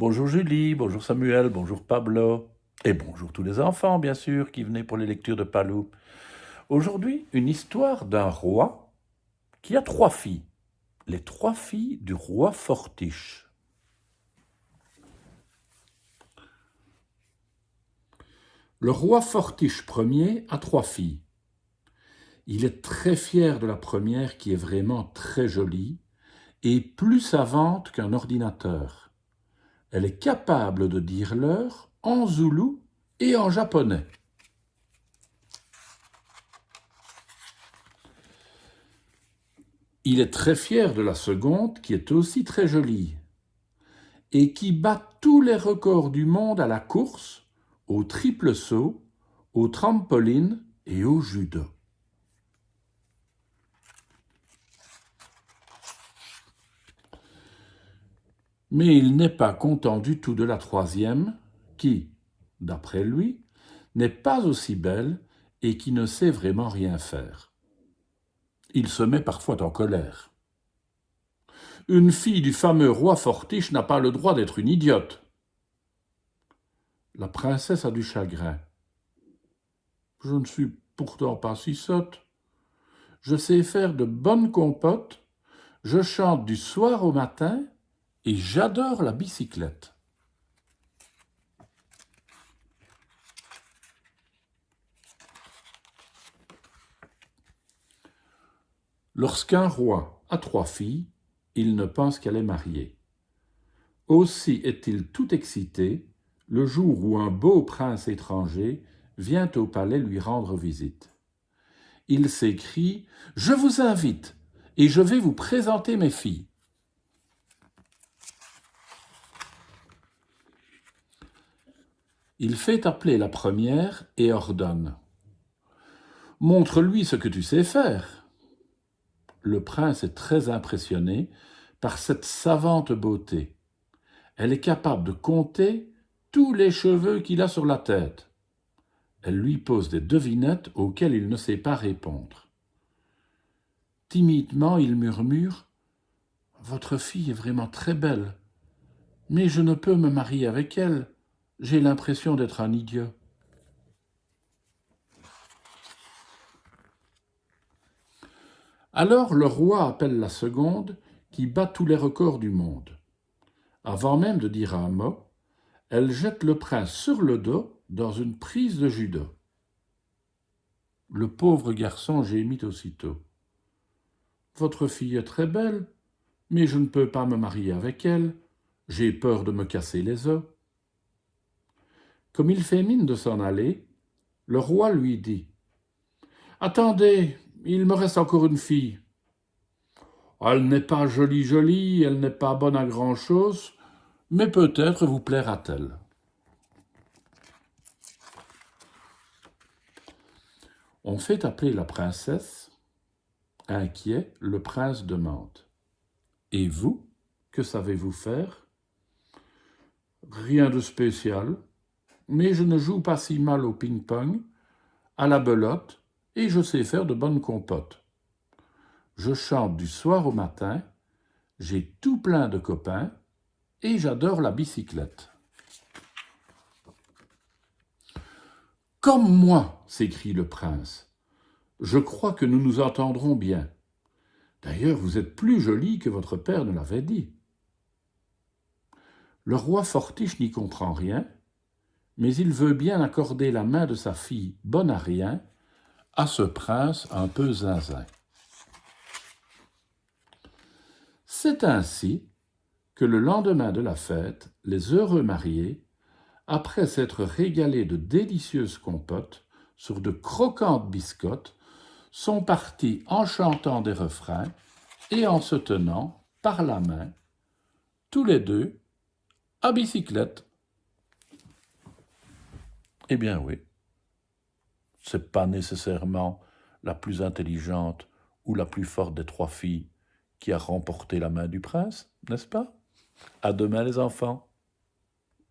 Bonjour Julie, bonjour Samuel, bonjour Pablo, et bonjour tous les enfants, bien sûr, qui venaient pour les lectures de Palou. Aujourd'hui, une histoire d'un roi qui a 3 filles, les 3 filles du roi Fortiche. Le roi Fortiche Ier a 3 filles. Il est très fier de la première qui est vraiment très jolie et plus savante qu'un ordinateur. Elle est capable de dire l'heure en zoulou et en japonais. Il est très fier de la seconde qui est aussi très jolie et qui bat tous les records du monde à la course, au triple saut, au trampoline et au judo. Mais il n'est pas content du tout de la troisième, qui, d'après lui, n'est pas aussi belle et qui ne sait vraiment rien faire. Il se met parfois en colère. Une fille du fameux roi Fortiche n'a pas le droit d'être une idiote. La princesse a du chagrin. Je ne suis pourtant pas si sotte. Je sais faire de bonnes compotes, je chante du soir au matin et j'adore la bicyclette. Lorsqu'un roi a 3 filles, il ne pense qu'à les marier. Aussi est-il tout excité le jour où un beau prince étranger vient au palais lui rendre visite. Il s'écrie « Je vous invite et je vais vous présenter mes filles. » Il fait appeler la première et ordonne « Montre-lui ce que tu sais faire. » Le prince est très impressionné par cette savante beauté. Elle est capable de compter tous les cheveux qu'il a sur la tête. Elle lui pose des devinettes auxquelles il ne sait pas répondre. Timidement, il murmure « Votre fille est vraiment très belle, mais je ne peux me marier avec elle. J'ai l'impression d'être un idiot. » Alors le roi appelle la seconde qui bat tous les records du monde. Avant même de dire un mot, elle jette le prince sur le dos dans une prise de judo. Le pauvre garçon gémit aussitôt. « Votre fille est très belle, mais je ne peux pas me marier avec elle. J'ai peur de me casser les os. » Comme il fait mine de s'en aller, le roi lui dit « Attendez, il me reste encore une fille. Elle n'est pas jolie, elle n'est pas bonne à grand-chose, mais peut-être vous plaira-t-elle. » On fait appeler la princesse. Inquiet, le prince demande « Et vous, que savez-vous faire ?»« Rien de spécial, mais je ne joue pas si mal au ping-pong, à la belote, et je sais faire de bonnes compotes. Je chante du soir au matin, j'ai tout plein de copains, et j'adore la bicyclette. » « Comme moi, s'écrie le prince. Je crois que nous nous entendrons bien. D'ailleurs, vous êtes plus jolie que votre père ne l'avait dit. » Le roi Fortiche n'y comprend rien, mais il veut bien accorder la main de sa fille bonne à rien à ce prince un peu zinzin. C'est ainsi que le lendemain de la fête, les heureux mariés, après s'être régalés de délicieuses compotes sur de croquantes biscottes, sont partis en chantant des refrains et en se tenant par la main, tous les deux, à bicyclette. Eh bien oui, c'est pas nécessairement la plus intelligente ou la plus forte des 3 filles qui a remporté la main du prince, n'est-ce pas? À demain les enfants.